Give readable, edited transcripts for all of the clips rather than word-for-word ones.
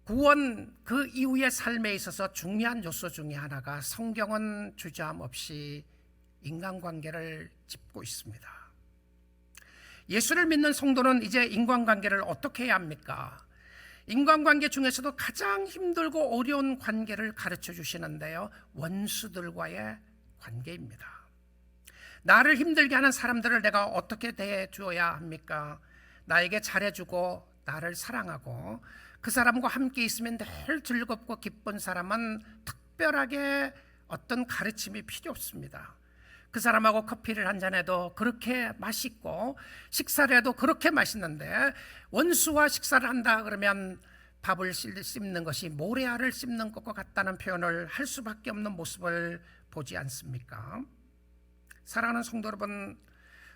구원 그 이후의 삶에 있어서 중요한 요소 중에 하나가 성경은 주저함없이 인간관계를 짚고 있습니다. 예수를 믿는 성도는 이제 인간관계를 어떻게 해야 합니까? 인간관계 중에서도 가장 힘들고 어려운 관계를 가르쳐 주시는데요, 원수들과의 관계입니다. 나를 힘들게 하는 사람들을 내가 어떻게 대해 주어야 합니까? 나에게 잘해주고 나를 사랑하고 그 사람과 함께 있으면 늘 즐겁고 기쁜 사람은 특별하게 어떤 가르침이 필요 없습니다. 그 사람하고 커피를 한잔해도 그렇게 맛있고 식사를 해도 그렇게 맛있는데, 원수와 식사를 한다 그러면 밥을 씹는 것이 모래알을 씹는 것과 같다는 표현을 할 수밖에 없는 모습을 보지 않습니까? 사랑하는 성도 여러분,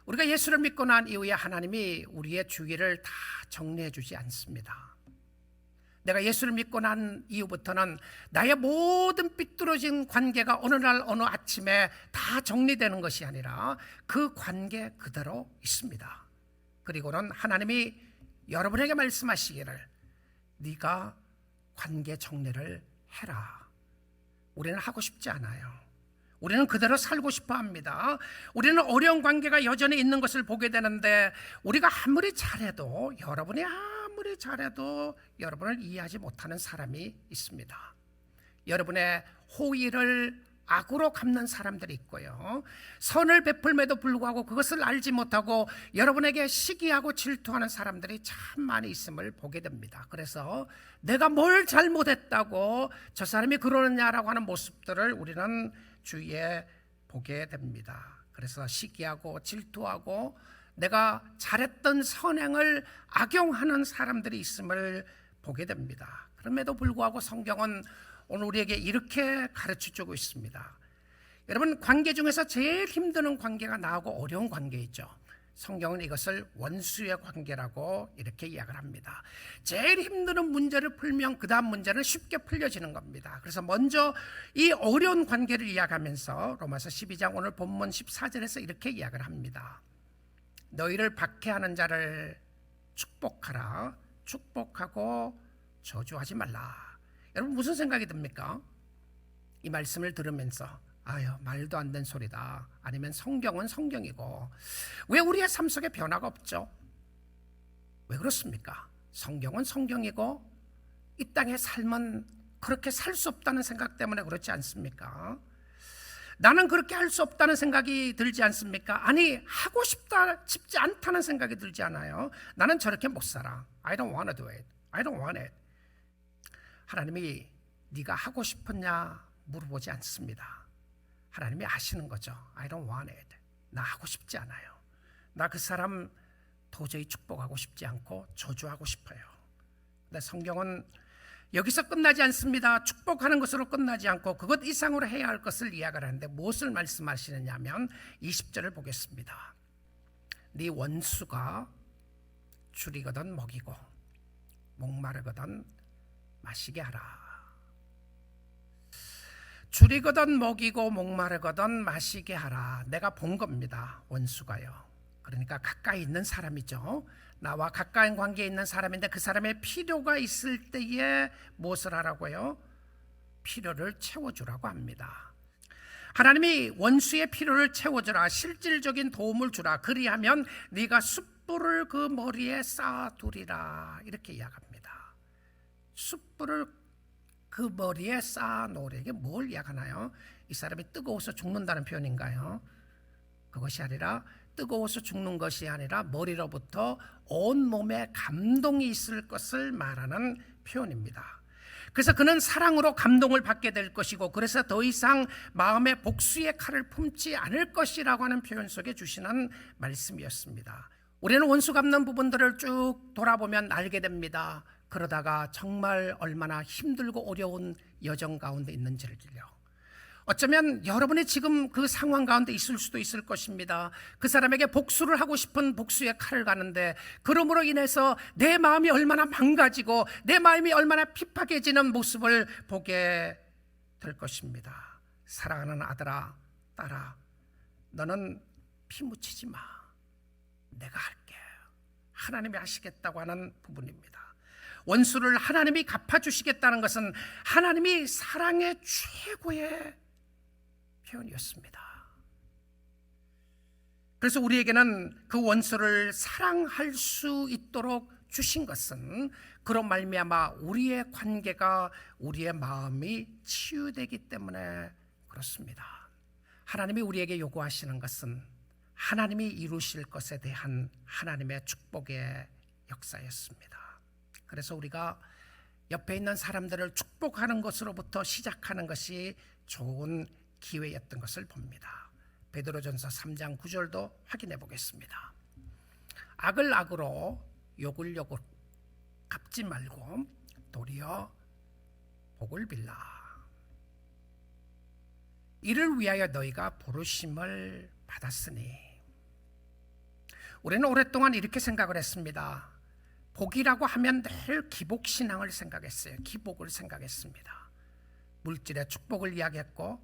우리가 예수를 믿고 난 이후에 하나님이 우리의 주위를 다 정리해 주지 않습니다. 내가 예수를 믿고 난 이후부터는 나의 모든 삐뚤어진 관계가 어느 날 어느 아침에 다 정리되는 것이 아니라 그 관계 그대로 있습니다. 그리고는 하나님이 여러분에게 말씀하시기를 네가 관계 정리를 해라. 우리는 하고 싶지 않아요. 우리는 그대로 살고 싶어 합니다. 우리는 어려운 관계가 여전히 있는 것을 보게 되는데, 우리가 아무리 잘해도, 여러분이 아무리 잘해도 여러분을 이해하지 못하는 사람이 있습니다. 여러분의 호의를 악으로 갚는 사람들이 있고요, 선을 베풀매도 불구하고 그것을 알지 못하고 여러분에게 시기하고 질투하는 사람들이 참 많이 있음을 보게 됩니다. 그래서 내가 뭘 잘못했다고 저 사람이 그러느냐라고 하는 모습들을 우리는 주위에 보게 됩니다. 그래서 시기하고 질투하고 내가 잘했던 선행을 악용하는 사람들이 있음을 보게 됩니다. 그럼에도 불구하고 성경은 오늘 우리에게 이렇게 가르쳐주고 있습니다. 여러분, 관계 중에서 제일 힘드는 관계가 나하고 어려운 관계 있죠. 성경은 이것을 원수의 관계라고 이렇게 이야기를 합니다. 제일 힘든 문제를 풀면 그 다음 문제는 쉽게 풀려지는 겁니다. 그래서 먼저 이 어려운 관계를 이야기하면서 로마서 12장 오늘 본문 14절에서 이렇게 이야기를 합니다. 너희를 박해하는 자를 축복하라. 축복하고 저주하지 말라. 여러분, 무슨 생각이 듭니까? 이 말씀을 들으면서 아유, 말도 안 되는 소리다, 아니면 성경은 성경이고 왜 우리의 삶 속에 변화가 없죠? 왜 그렇습니까? 성경은 성경이고 이 땅의 삶은 그렇게 살 수 없다는 생각 때문에 그렇지 않습니까? 나는 그렇게 할 수 없다는 생각이 들지 않습니까? 아니, 하고 싶지 않다는 생각이 들지 않아요? 나는 저렇게 못 살아. I don't want to do it. I don't want it. 하나님이 네가 하고 싶었냐 물어보지 않습니다. 하나님이 아시는 거죠. I don't want it. 나 하고 싶지 않아요. 나 그 사람 도저히 축복하고 싶지 않고 저주하고 싶어요. 근데 성경은 여기서 끝나지 않습니다. 축복하는 것으로 끝나지 않고 그것 이상으로 해야 할 것을 이야기를 하는데, 무엇을 말씀하시느냐 하면 20절을 보겠습니다. 네 원수가 줄이거든 먹이고 목마르거든 마시게 하라. 줄이거든 먹이고 목마르거든 마시게 하라. 내가 본 겁니다. 원수가요. 그러니까 가까이 있는 사람이죠. 나와 가까운 관계에 있는 사람인데 그 사람의 필요가 있을 때에 무엇을 하라고요? 필요를 채워주라고 합니다. 하나님이 원수의 필요를 채워주라, 실질적인 도움을 주라, 그리하면 네가 숯불을 그 머리에 쌓아두리라, 이렇게 이야기합니다. 숯불을 그 머리에 쌓아놓으라. 이게 뭘 이야기하나요? 이 사람이 뜨거워서 죽는다는 표현인가요? 그것이 아니라, 뜨거워서 죽는 것이 아니라 머리로부터 온몸에 감동이 있을 것을 말하는 표현입니다. 그래서 그는 사랑으로 감동을 받게 될 것이고, 그래서 더 이상 마음의 복수의 칼을 품지 않을 것이라고 하는 표현 속에 주시는 말씀이었습니다. 우리는 원수 갚는 부분들을 쭉 돌아보면 알게 됩니다. 그러다가 정말 얼마나 힘들고 어려운 여정 가운데 있는지를요. 어쩌면 여러분이 지금 그 상황 가운데 있을 수도 있을 것입니다. 그 사람에게 복수를 하고 싶은 복수의 칼을 가는데, 그러므로 인해서 내 마음이 얼마나 망가지고 내 마음이 얼마나 핍박해지는 모습을 보게 될 것입니다. 사랑하는 아들아, 딸아, 너는 피 묻히지 마. 내가 할게. 하나님이 하시겠다고 하는 부분입니다. 원수를 하나님이 갚아주시겠다는 것은 하나님이 사랑의 최고의 표현이었습니다. 그래서 우리에게는 그 원수를 사랑할 수 있도록 주신 것은 그런 말미암아 우리의 관계가, 우리의 마음이 치유되기 때문에 그렇습니다. 하나님이 우리에게 요구하시는 것은 하나님이 이루실 것에 대한 하나님의 축복의 역사였습니다. 그래서 우리가 옆에 있는 사람들을 축복하는 것으로부터 시작하는 것이 좋은 기회였던 것을 봅니다. 베드로전서 3장 9절도 확인해 보겠습니다. 악을 악으로 욕을 욕으로 갚지 말고 도리어 복을 빌라. 이를 위하여 너희가 부르심을 받았으니. 우리는 오랫동안 이렇게 생각을 했습니다. 복이라고 하면 늘 기복신앙을 생각했어요. 기복을 생각했습니다. 물질의 축복을 이야기했고,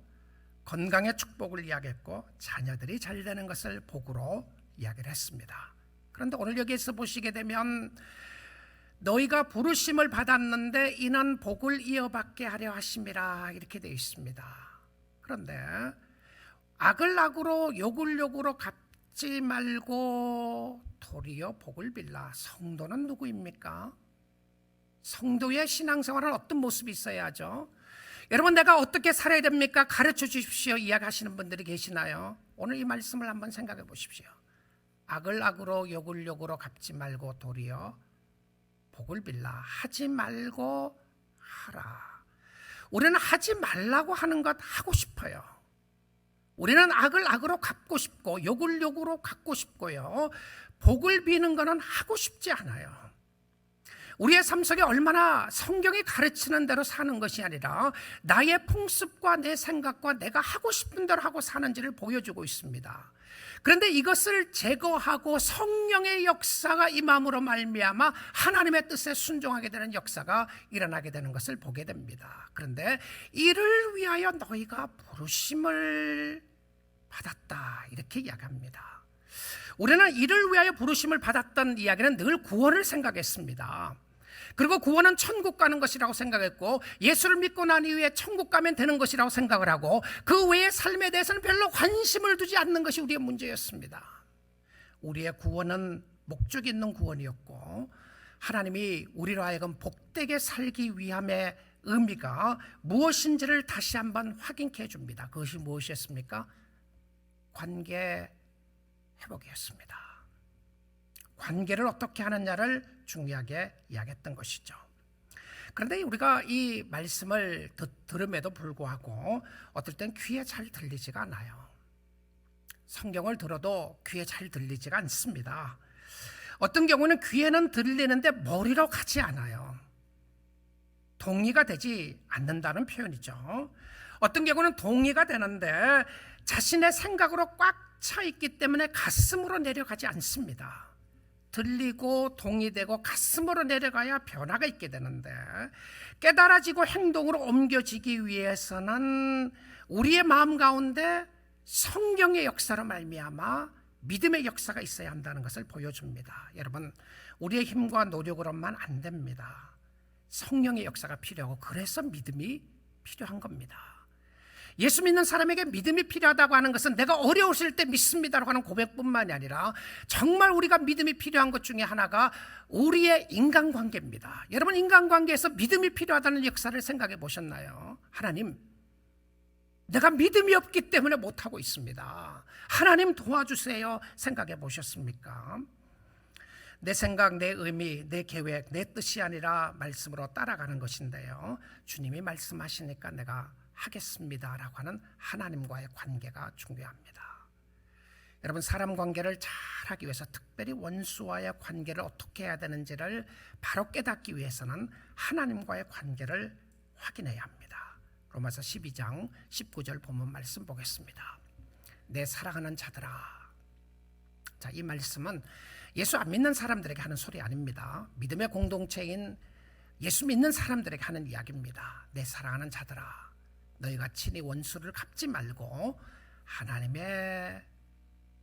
건강의 축복을 이야기했고, 자녀들이 잘 되는 것을 복으로 이야기를 했습니다. 그런데 오늘 여기에서 보시게 되면 너희가 부르심을 받았는데 이는 복을 이어받게 하려 하심이라 이렇게 되어 있습니다. 그런데 악을 악으로 욕을 욕으로 갚지 말고 도리어 복을 빌라. 성도는 누구입니까? 성도의 신앙생활은 어떤 모습이 있어야 하죠? 여러분, 내가 어떻게 살아야 됩니까? 가르쳐 주십시오 이야기하시는 분들이 계시나요? 오늘 이 말씀을 한번 생각해 보십시오. 악을 악으로 욕을 욕으로 갚지 말고 도리어 복을 빌라. 하지 말고 하라. 우리는 하지 말라고 하는 것 하고 싶어요. 우리는 악을 악으로 갚고 싶고 욕을 욕으로 갚고 싶고요. 복을 비는 것은 하고 싶지 않아요. 우리의 삶 속에 얼마나 성경이 가르치는 대로 사는 것이 아니라 나의 풍습과 내 생각과 내가 하고 싶은 대로 하고 사는지를 보여주고 있습니다. 그런데 이것을 제거하고 성령의 역사가 임함으로 말미암아 하나님의 뜻에 순종하게 되는 역사가 일어나게 되는 것을 보게 됩니다. 그런데 이를 위하여 너희가 부르심을 받았다 이렇게 이야기합니다. 우리는 이를 위하여 부르심을 받았던 이야기는 늘 구원을 생각했습니다. 그리고 구원은 천국 가는 것이라고 생각했고, 예수를 믿고 난 이후에 천국 가면 되는 것이라고 생각을 하고, 그 외의 삶에 대해서는 별로 관심을 두지 않는 것이 우리의 문제였습니다. 우리의 구원은 목적 있는 구원이었고, 하나님이 우리로 하여금 복되게 살기 위함의 의미가 무엇인지를 다시 한번 확인케 해줍니다. 그것이 무엇이었습니까? 관계 회복이었습니다. 관계를 어떻게 하느냐를 중요하게 이야기했던 것이죠. 그런데 우리가 이 말씀을 들음에도 불구하고 어떨 땐 귀에 잘 들리지가 않아요. 성경을 들어도 귀에 잘 들리지가 않습니다. 어떤 경우는 귀에는 들리는데 머리로 가지 않아요. 동의가 되지 않는다는 표현이죠. 어떤 경우는 동의가 되는데 자신의 생각으로 꽉 차 있기 때문에 가슴으로 내려가지 않습니다. 들리고 동의되고 가슴으로 내려가야 변화가 있게 되는데, 깨달아지고 행동으로 옮겨지기 위해서는 우리의 마음 가운데 성경의 역사로 말미암아 믿음의 역사가 있어야 한다는 것을 보여줍니다. 여러분, 우리의 힘과 노력으로만 안 됩니다. 성령의 역사가 필요하고, 그래서 믿음이 필요한 겁니다. 예수 믿는 사람에게 믿음이 필요하다고 하는 것은 내가 어려우실 때 믿습니다라고 하는 고백뿐만이 아니라 정말 우리가 믿음이 필요한 것 중에 하나가 우리의 인간관계입니다. 여러분, 인간관계에서 믿음이 필요하다는 역사를 생각해 보셨나요? 하나님, 내가 믿음이 없기 때문에 못하고 있습니다. 하나님 도와주세요. 생각해 보셨습니까? 내 생각, 내 의미, 내 계획, 내 뜻이 아니라 말씀으로 따라가는 것인데요, 주님이 말씀하시니까 내가 하겠습니다라고 하는 하나님과의 관계가 중요합니다. 여러분, 사람 관계를 잘하기 위해서, 특별히 원수와의 관계를 어떻게 해야 되는지를 바로 깨닫기 위해서는 하나님과의 관계를 확인해야 합니다. 로마서 12장 19절 본문 말씀 보겠습니다. 내 사랑하는 자들아. 자, 이 말씀은 예수 안 믿는 사람들에게 하는 소리 아닙니다. 믿음의 공동체인 예수 믿는 사람들에게 하는 이야기입니다. 내 사랑하는 자들아, 너희가 친히 원수를 갚지 말고 하나님의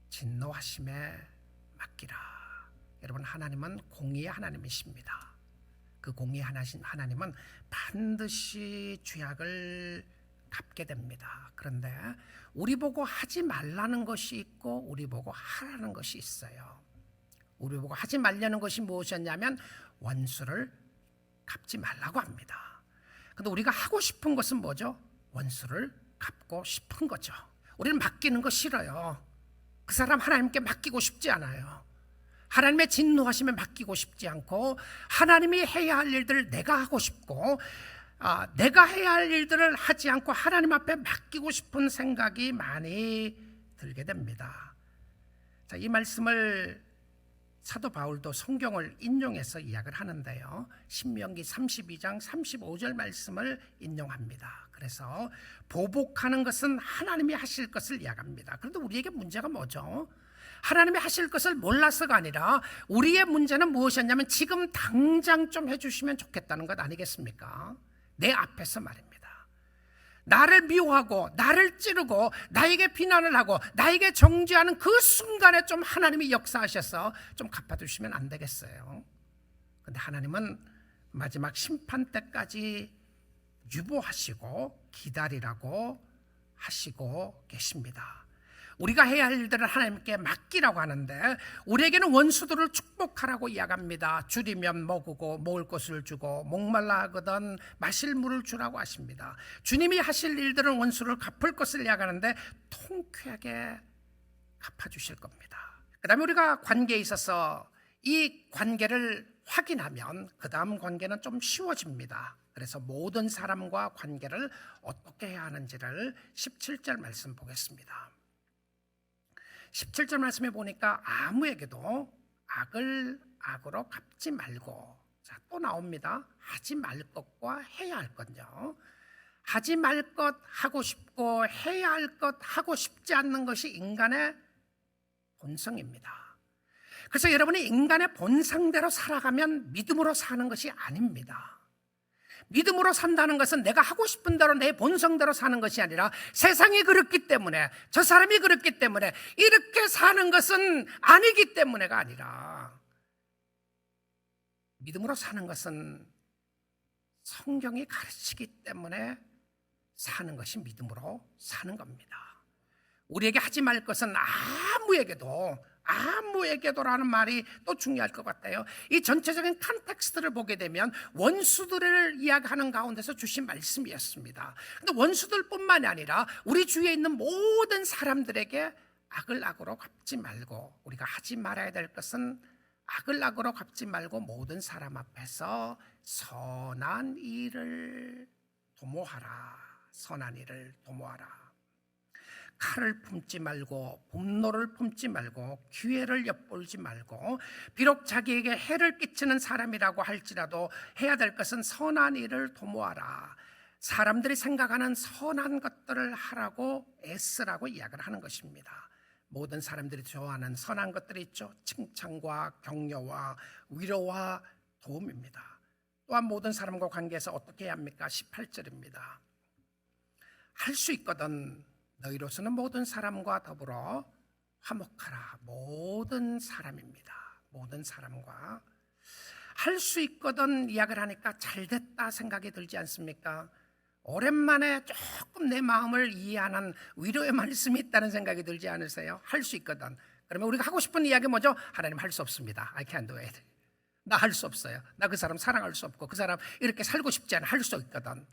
진노하심에 맡기라. 여러분, 하나님은 공의의 하나님이십니다. 그 공의하신 하나님은 반드시 죄악을 갚게 됩니다. 그런데 우리 보고 하지 말라는 것이 있고 우리 보고 하라는 것이 있어요. 우리 보고 하지 말라는 것이 무엇이었냐면 원수를 갚지 말라고 합니다. 그런데 우리가 하고 싶은 것은 뭐죠? 원수를 갚고 싶은 거죠. 우리는 맡기는 거 싫어요. 그 사람 하나님께 맡기고 싶지 않아요. 하나님의 진노하심에 맡기고 싶지 않고 하나님이 해야 할 일들을 내가 하고 싶고 내가 해야 할 일들을 하지 않고 하나님 앞에 맡기고 싶은 생각이 많이 들게 됩니다. 자, 이 말씀을 사도 바울도 성경을 인용해서 이야기를 하는데요. 신명기 32장 35절 말씀을 인용합니다. 그래서 보복하는 것은 하나님이 하실 것을 이야기합니다. 그런데 우리에게 문제가 뭐죠? 하나님이 하실 것을 몰라서가 아니라 우리의 문제는 무엇이었냐면 지금 당장 좀 해주시면 좋겠다는 것 아니겠습니까? 내 앞에서 말입니다. 나를 미워하고 나를 찌르고 나에게 비난을 하고 나에게 정죄하는 그 순간에 좀 하나님이 역사하셔서 좀 갚아주시면 안 되겠어요? 그런데 하나님은 마지막 심판 때까지 유보하시고 기다리라고 하시고 계십니다. 우리가 해야 할 일들을 하나님께 맡기라고 하는데 우리에게는 원수들을 축복하라고 이야기합니다. 줄이면 먹고 먹을 것을 주고 목말라 하거든 마실 물을 주라고 하십니다. 주님이 하실 일들은 원수를 갚을 것을 이야기하는데 통쾌하게 갚아주실 겁니다. 그 다음에 우리가 관계에 있어서 이 관계를 확인하면 그 다음 관계는 좀 쉬워집니다. 그래서 모든 사람과 관계를 어떻게 해야 하는지를 17절 말씀 보겠습니다. 17절 말씀에 보니까 아무에게도 악을 악으로 갚지 말고, 자, 또 나옵니다. 하지 말 것과 해야 할 것요. 하지 말 것 하고 싶고 해야 할 것 하고 싶지 않는 것이 인간의 본성입니다. 그래서 여러분이 인간의 본성대로 살아가면 믿음으로 사는 것이 아닙니다. 믿음으로 산다는 것은 내가 하고 싶은 대로 내 본성대로 사는 것이 아니라 세상이 그렇기 때문에 저 사람이 그렇기 때문에 이렇게 사는 것은 아니기 때문에가 아니라 믿음으로 사는 것은 성경이 가르치기 때문에 사는 것이 믿음으로 사는 겁니다. 우리에게 하지 말 것은 아무에게도라는 말이 또 중요할 것 같아요. 이 전체적인 컨텍스트를 보게 되면 원수들을 이야기하는 가운데서 주신 말씀이었습니다. 그런데 원수들뿐만이 아니라 우리 주위에 있는 모든 사람들에게 악을 악으로 갚지 말고, 우리가 하지 말아야 될 것은 악을 악으로 갚지 말고 모든 사람 앞에서 선한 일을 도모하라. 선한 일을 도모하라. 칼을 품지 말고 분노를 품지 말고 기회를 엿보지 말고, 비록 자기에게 해를 끼치는 사람이라고 할지라도 해야 될 것은 선한 일을 도모하라. 사람들이 생각하는 선한 것들을 하라고 애쓰라고 이야기를 하는 것입니다. 모든 사람들이 좋아하는 선한 것들이 있죠. 칭찬과 격려와 위로와 도움입니다. 또한 모든 사람과 관계에서 어떻게 해야 합니까? 18절입니다. 할 수 있거든 너희로서는 모든 사람과 더불어 화목하라. 모든 사람입니다. 모든 사람과 할 수 있거든 이야기를 하니까 잘됐다 생각이 들지 않습니까? 오랜만에 조금 내 마음을 이해하는 위로의 말씀이 있다는 생각이 들지 않으세요? 할 수 있거든. 그러면 우리가 하고 싶은 이야기 뭐죠? 하나님 할 수 없습니다. I can't do it. 나 할 수 없어요. 나 그 사람 사랑할 수 없고 그 사람 이렇게 살고 싶지 않아. 할 수 있거든.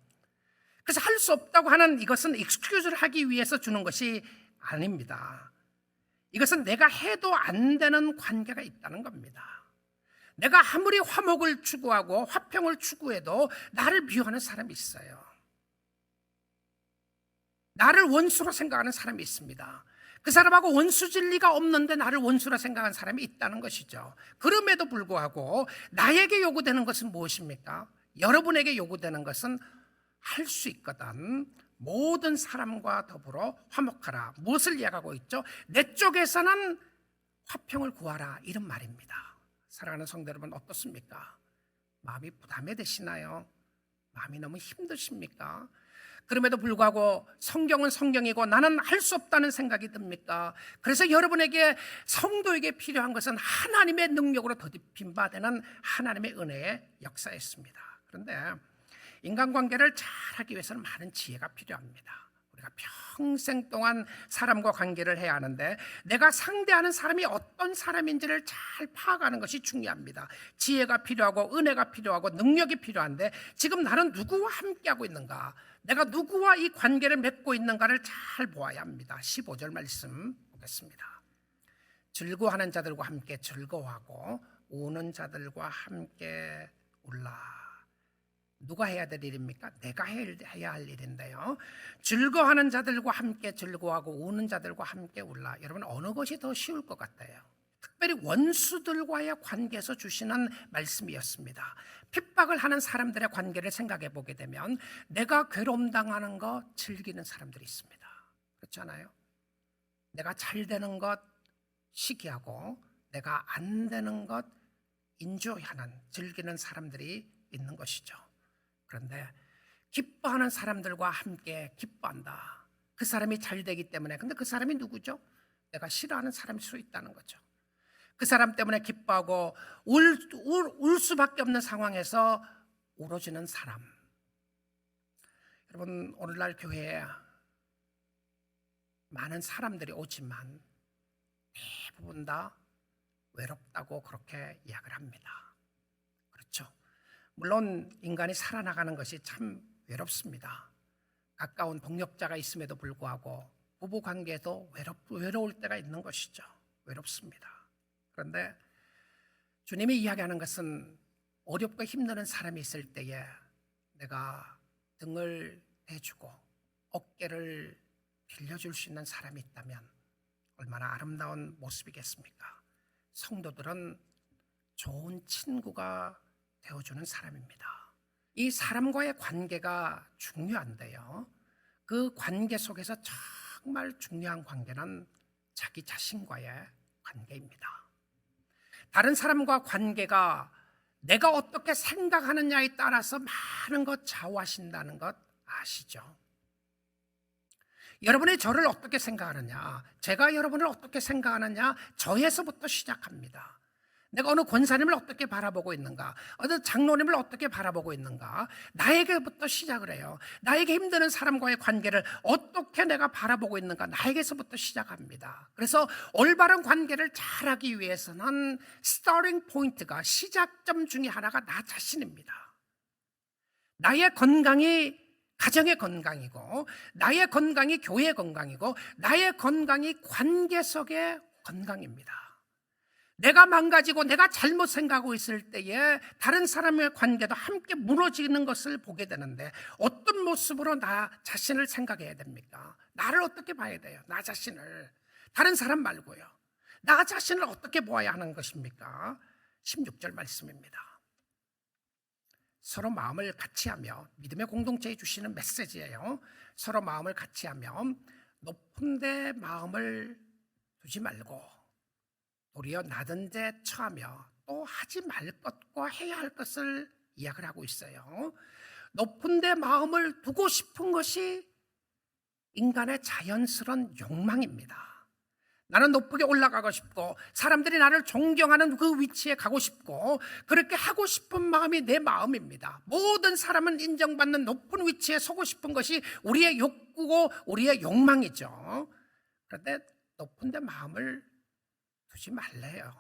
그래서 할 수 없다고 하는 이것은 익스큐즈를 하기 위해서 주는 것이 아닙니다. 이것은 내가 해도 안 되는 관계가 있다는 겁니다. 내가 아무리 화목을 추구하고 화평을 추구해도 나를 미워하는 사람이 있어요. 나를 원수로 생각하는 사람이 있습니다. 그 사람하고 원수질 리가 없는데 나를 원수로 생각하는 사람이 있다는 것이죠. 그럼에도 불구하고 나에게 요구되는 것은 무엇입니까? 여러분에게 요구되는 것은 할 수 있거든 모든 사람과 더불어 화목하라. 무엇을 이야기하고 있죠? 내 쪽에서는 화평을 구하라, 이런 말입니다. 사랑하는 성도 여러분, 어떻습니까? 마음이 부담이 되시나요? 마음이 너무 힘드십니까? 그럼에도 불구하고 성경은 성경이고 나는 할 수 없다는 생각이 듭니까? 그래서 여러분에게 성도에게 필요한 것은 하나님의 능력으로 더딥힘 받는 하나님의 은혜의 역사였습니다. 그런데 인간관계를 잘하기 위해서는 많은 지혜가 필요합니다. 우리가 평생 동안 사람과 관계를 해야 하는데 내가 상대하는 사람이 어떤 사람인지를 잘 파악하는 것이 중요합니다. 지혜가 필요하고 은혜가 필요하고 능력이 필요한데 지금 나는 누구와 함께하고 있는가, 내가 누구와 이 관계를 맺고 있는가를 잘 보아야 합니다. 15절 말씀 보겠습니다. 즐거워하는 자들과 함께 즐거워하고 우는 자들과 함께 울라. 누가 해야 될 일입니까? 내가 해야 할 일인데요. 즐거워하는 자들과 함께 즐거워하고 우는 자들과 함께 울라. 여러분, 어느 것이 더 쉬울 것 같아요? 특별히 원수들과의 관계에서 주시는 말씀이었습니다. 핍박을 하는 사람들의 관계를 생각해 보게 되면 내가 괴로움 당하는 거 즐기는 사람들이 있습니다. 그렇잖아요? 내가 잘 되는 것 시기하고 내가 안 되는 것 인조하는, 즐기는 사람들이 있는 것이죠. 그런데 기뻐하는 사람들과 함께 기뻐한다. 그 사람이 잘 되기 때문에. 근데 그 사람이 누구죠? 내가 싫어하는 사람일 수 있다는 거죠. 그 사람 때문에 기뻐하고 울 수밖에 없는 상황에서 울어지는 사람. 여러분, 오늘날 교회에 많은 사람들이 오지만 대부분 다 외롭다고 그렇게 이야기를 합니다. 그렇죠? 물론 인간이 살아나가는 것이 참 외롭습니다. 가까운 동역자가 있음에도 불구하고 부부관계도 외로울 때가 있는 것이죠. 외롭습니다. 그런데 주님이 이야기하는 것은 어렵고 힘드는 사람이 있을 때에 내가 등을 대주고 어깨를 빌려줄 수 있는 사람이 있다면 얼마나 아름다운 모습이겠습니까? 성도들은 좋은 친구가 되어주는 사람입니다. 이 사람과의 관계가 중요한데요, 그 관계 속에서 정말 중요한 관계는 자기 자신과의 관계입니다. 다른 사람과 관계가 내가 어떻게 생각하느냐에 따라서 많은 것 좌우하신다는 것 아시죠? 여러분이 저를 어떻게 생각하느냐, 제가 여러분을 어떻게 생각하느냐, 저에서부터 시작합니다. 내가 어느 권사님을 어떻게 바라보고 있는가, 어느 장로님을 어떻게 바라보고 있는가, 나에게부터 시작을 해요. 나에게 힘드는 사람과의 관계를 어떻게 내가 바라보고 있는가, 나에게서부터 시작합니다. 그래서 올바른 관계를 잘하기 위해서는 스타팅 포인트가, 시작점 중에 하나가 나 자신입니다. 나의 건강이 가정의 건강이고, 나의 건강이 교회의 건강이고, 나의 건강이 관계 속의 건강입니다. 내가 망가지고 내가 잘못 생각하고 있을 때에 다른 사람의 관계도 함께 무너지는 것을 보게 되는데 어떤 모습으로 나 자신을 생각해야 됩니까? 나를 어떻게 봐야 돼요? 나 자신을. 다른 사람 말고요. 나 자신을 어떻게 보아야 하는 것입니까? 16절 말씀입니다. 서로 마음을 같이하며, 믿음의 공동체에 주시는 메시지예요. 서로 마음을 같이하며 높은 데 마음을 두지 말고 도리어 낮은 데 처하며 또 하지 말 것과 해야 할 것을 이야기를 하고 있어요. 높은 데 마음을 두고 싶은 것이 인간의 자연스러운 욕망입니다. 나는 높게 올라가고 싶고 사람들이 나를 존경하는 그 위치에 가고 싶고 그렇게 하고 싶은 마음이 내 마음입니다. 모든 사람은 인정받는 높은 위치에 서고 싶은 것이 우리의 욕구고 우리의 욕망이죠. 그런데 높은 데 마음을 두지 말래요.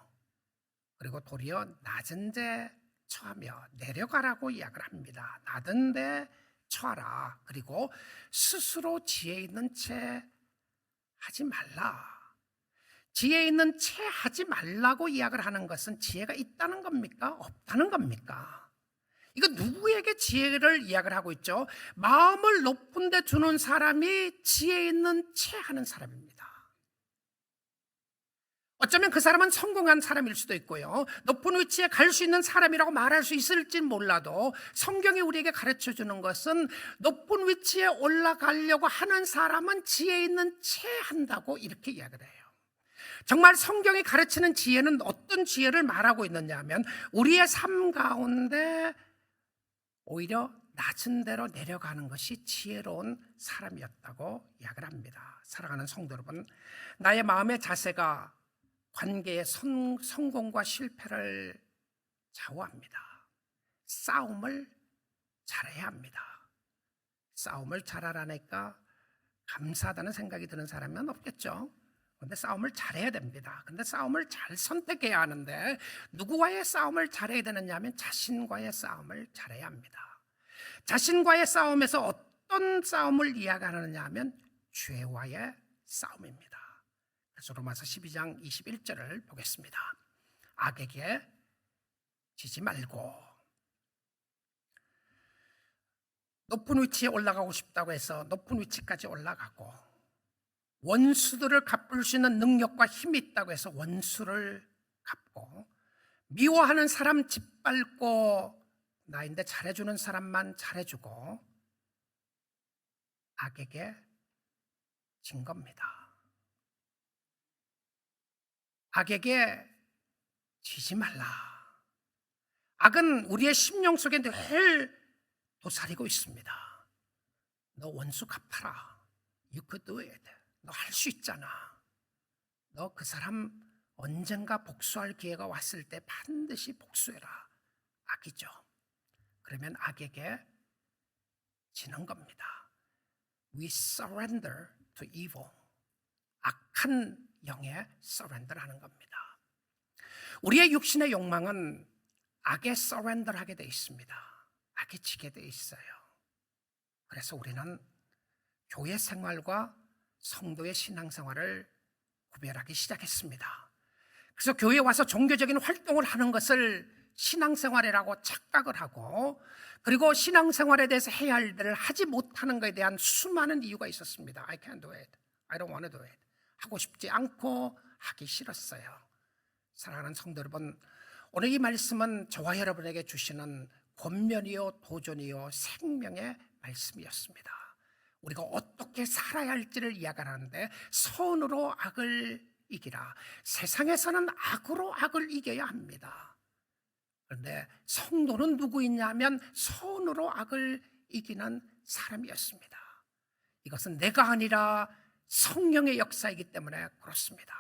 그리고 도리어 낮은 데 처하며 내려가라고 이야기를 합니다. 낮은 데 처하라. 그리고 스스로 지혜 있는 채 하지 말라. 지혜 있는 채 하지 말라고 이야기를 하는 것은 지혜가 있다는 겁니까? 없다는 겁니까? 이거 누구에게 지혜를 이야기를 하고 있죠? 마음을 높은 데 두는 사람이 지혜 있는 채 하는 사람입니다. 어쩌면 그 사람은 성공한 사람일 수도 있고요, 높은 위치에 갈 수 있는 사람이라고 말할 수 있을지 몰라도 성경이 우리에게 가르쳐주는 것은 높은 위치에 올라가려고 하는 사람은 지혜 있는 채 한다고 이렇게 이야기를 해요. 정말 성경이 가르치는 지혜는 어떤 지혜를 말하고 있느냐 하면 우리의 삶 가운데 오히려 낮은 데로 내려가는 것이 지혜로운 사람이었다고 이야기를 합니다. 사랑하는 성도 여러분, 나의 마음의 자세가 관계의 성공과 실패를 좌우합니다. 싸움을 잘해야 합니다. 싸움을 잘하라니까 감사하다는 생각이 드는 사람은 없겠죠. 그런데 싸움을 잘해야 됩니다. 그런데 싸움을 잘 선택해야 하는데 누구와의 싸움을 잘해야 되느냐 하면 자신과의 싸움을 잘해야 합니다. 자신과의 싸움에서 어떤 싸움을 이야기하느냐 하면 죄와의 싸움입니다. 그래서 로마서 12장 21절을 보겠습니다. 악에게 지지 말고, 높은 위치에 올라가고 싶다고 해서 높은 위치까지 올라가고, 원수들을 갚을 수 있는 능력과 힘이 있다고 해서 원수를 갚고, 미워하는 사람 짓밟고 나인데 잘해주는 사람만 잘해주고 악에게 진 겁니다. 악에게 지지 말라. 악은 우리의 심령 속에 늘 도사리고 있습니다. 너 원수 갚아라. You could do it. 너 할 수 있잖아. 너 그 사람 언젠가 복수할 기회가 왔을 때 반드시 복수해라. 악이죠. 그러면 악에게 지는 겁니다. We surrender to evil. 악한 영에 surrender 하는 겁니다. 우리의 육신의 욕망은 악에 surrender 하게 돼 있습니다. 악에 지게 돼 있어요. 그래서 우리는 교회 생활과 성도의 신앙생활을 구별하기 시작했습니다. 그래서 교회에 와서 종교적인 활동을 하는 것을 신앙생활이라고 착각을 하고, 그리고 신앙생활에 대해서 해야 할 일을 하지 못하는 것에 대한 수많은 이유가 있었습니다. I can't do it. I don't want to do it. 하고 싶지 않고 하기 싫었어요. 사랑하는 성도 여러분, 오늘 이 말씀은 저와 여러분에게 주시는 권면이요 도전이요 생명의 말씀이었습니다. 우리가 어떻게 살아야 할지를 이야기하는데, 선으로 악을 이기라. 세상에서는 악으로 악을 이겨야 합니다. 그런데 성도는 누구이냐면 선으로 악을 이기는 사람이었습니다. 이것은 내가 아니라 성령의 역사이기 때문에 그렇습니다.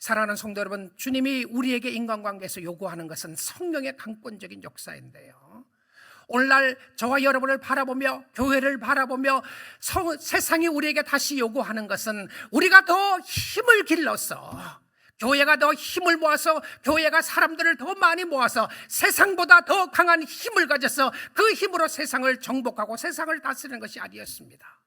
사랑하는 성도 여러분, 주님이 우리에게 인간관계에서 요구하는 것은 성령의 강권적인 역사인데요, 오늘날 저와 여러분을 바라보며 교회를 바라보며 세상이 우리에게 다시 요구하는 것은 우리가 더 힘을 길러서, 교회가 더 힘을 모아서, 교회가 사람들을 더 많이 모아서 세상보다 더 강한 힘을 가져서 그 힘으로 세상을 정복하고 세상을 다스리는 것이 아니었습니다.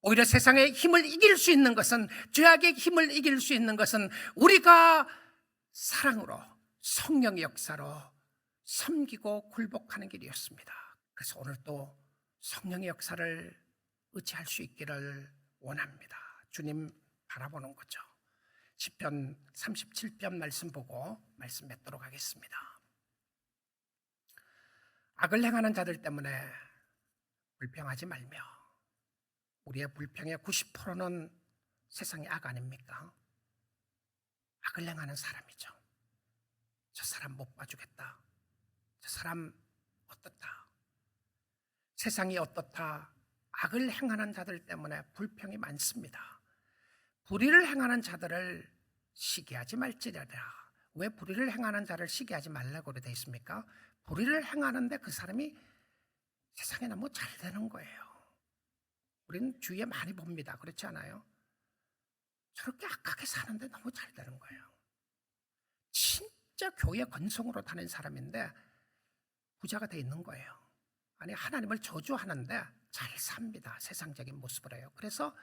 오히려 세상의 힘을 이길 수 있는 것은, 죄악의 힘을 이길 수 있는 것은 우리가 사랑으로, 성령의 역사로 섬기고 굴복하는 길이었습니다. 그래서 오늘 또 성령의 역사를 의지할 수 있기를 원합니다. 주님 바라보는 거죠. 시편 37편 말씀 보고 말씀 맺도록 하겠습니다. 악을 행하는 자들 때문에 불평하지 말며, 우리의 불평의 90%는 세상의 악 아닙니까? 악을 행하는 사람이죠. 저 사람 못 봐주겠다. 저 사람 어떻다. 세상이 어떻다. 악을 행하는 자들 때문에 불평이 많습니다. 불의를 행하는 자들을 시기하지 말지어다. 왜 불의를 행하는 자를 시기하지 말라고 되어 있습니까? 불의를 행하는데 그 사람이 세상에 너무 잘 되는 거예요. 우리는 주위에 많이 봅니다. 그렇지 않아요? 저렇게 악하게 사는데 너무 잘 되는 거예요. 진짜 교회 건성으로 다니는 사람인데 부자가 돼 있는 거예요. 아니, 하나님을 저주하는데 잘 삽니다. 세상적인 모습을 해요. 그래서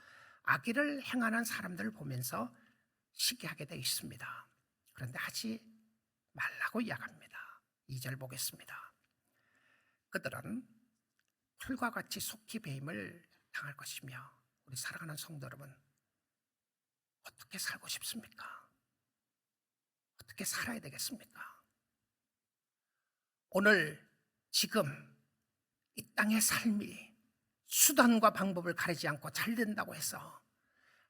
악의를 행하는 사람들을 보면서 시기하게 돼 있습니다. 그런데 하지 말라고 이야기합니다. 2절 보겠습니다. 그들은 풀과 같이 속히 배임을 당할 것이며, 우리 사랑하는 성도 여러분, 어떻게 살고 싶습니까? 어떻게 살아야 되겠습니까? 오늘 지금 이 땅의 삶이 수단과 방법을 가리지 않고 잘 된다고 해서,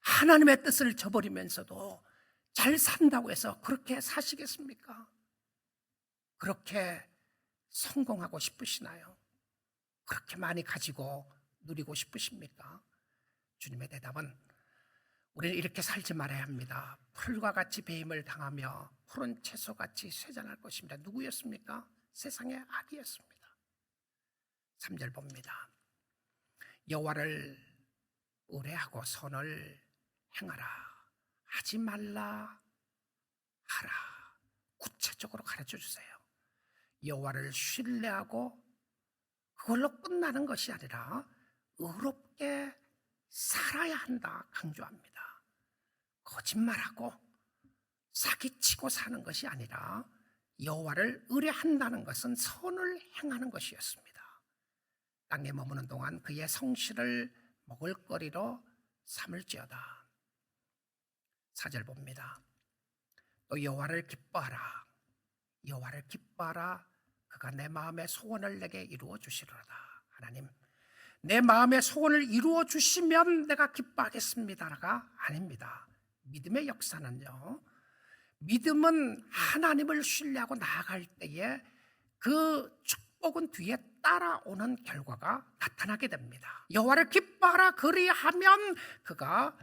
하나님의 뜻을 저버리면서도 잘 산다고 해서 그렇게 사시겠습니까? 그렇게 성공하고 싶으시나요? 그렇게 많이 가지고 누리고 싶으십니까? 주님의 대답은 우리는 이렇게 살지 말아야 합니다. 풀과 같이 배임을 당하며 푸른 채소같이 쇠잔할 것입니다. 누구였습니까? 세상의 악이었습니다. 3절 봅니다. 여호와를 의뢰하고 선을 행하라. 하지 말라 하라. 구체적으로 가르쳐 주세요. 여호와를 신뢰하고 그걸로 끝나는 것이 아니라 의롭게 살아야 한다 강조합니다. 거짓말하고 사기치고 사는 것이 아니라 여호와를 의뢰한다는 것은 선을 행하는 것이었습니다. 땅에 머무는 동안 그의 성실을 먹을거리로 삼을지어다. 4절 봅니다. 또 여호와를 기뻐하라. 여호와를 기뻐하라. 그가 내 마음의 소원을 내게 이루어 주시리로다. 하나님, 내 마음의 소원을 이루어 주시면 내가 기뻐하겠습니다가 아닙니다. 믿음의 역사는요, 믿음은 하나님을 신뢰하고 나아갈 때에 그 축복은 뒤에 따라오는 결과가 나타나게 됩니다. 여호와를 기뻐하라 그리하면 그가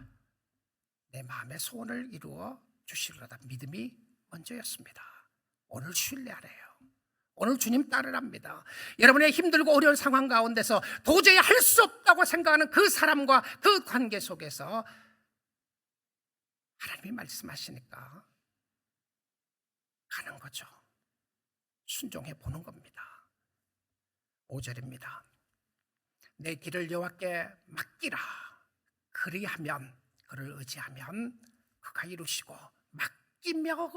내 마음의 소원을 이루어 주시리로다. 믿음이 먼저였습니다. 오늘 신뢰하래요. 오늘 주님 따르랍니다. 여러분의 힘들고 어려운 상황 가운데서 도저히 할 수 없다고 생각하는 그 사람과 그 관계 속에서 하나님이 말씀하시니까 가는 거죠. 순종해 보는 겁니다. 5절입니다. 내 길을 여호와께 맡기라. 그리하면, 그를 의지하면 그가 이루시고 맡기며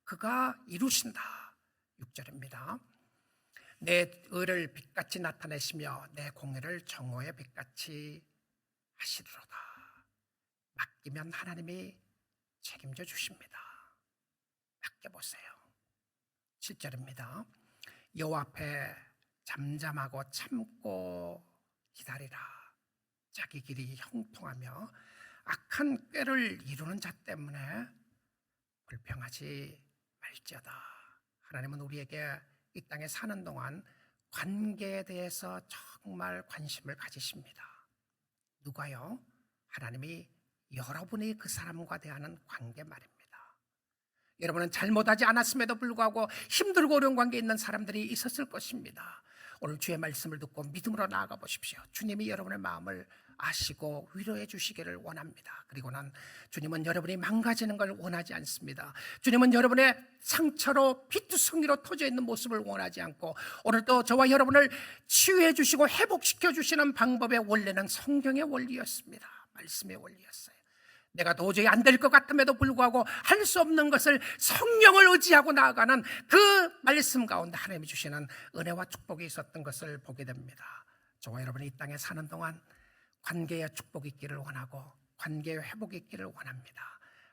그가 이루신다. 6절입니다. 내 의를 빛같이 나타내시며 내 공의를 정오의 빛같이 하시리로다. 맡기면 하나님이 책임져 주십니다. 맡겨보세요. 7절입니다. 여호와 앞에 잠잠하고 참고 기다리라. 자기 길이 형통하며 악한 꾀를 이루는 자 때문에 불평하지 말지어다. 하나님은 우리에게 이 땅에 사는 동안 관계에 대해서 정말 관심을 가지십니다. 누가요? 하나님이 여러분이 그 사람과 대하는 관계 말입니다. 여러분은 잘못하지 않았음에도 불구하고 힘들고 어려운 관계에 있는 사람들이 있었을 것입니다. 오늘 주의 말씀을 듣고 믿음으로 나아가 보십시오. 주님이 여러분의 마음을 아시고 위로해 주시기를 원합니다. 그리고는 주님은 여러분이 망가지는 걸 원하지 않습니다. 주님은 여러분의 상처로 피투성이로 터져 있는 모습을 원하지 않고 오늘도 저와 여러분을 치유해 주시고 회복시켜 주시는 방법의 원리는 성경의 원리였습니다. 말씀의 원리였어요. 내가 도저히 안 될 것 같음에도 불구하고 할 수 없는 것을 성령을 의지하고 나아가는 그 말씀 가운데 하나님이 주시는 은혜와 축복이 있었던 것을 보게 됩니다. 저와 여러분이 이 땅에 사는 동안 관계의 축복이 있기를 원하고 관계의 회복이 있기를 원합니다.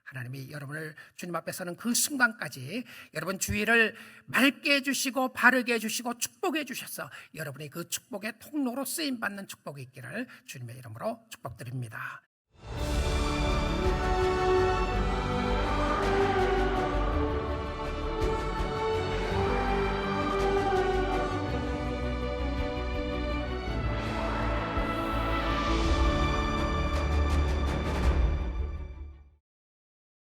하나님이 여러분을 주님 앞에 서는 그 순간까지 여러분 주위를 맑게 해주시고 바르게 해주시고 축복해 주셔서 여러분이 그 축복의 통로로 쓰임받는 축복이 있기를 주님의 이름으로 축복드립니다.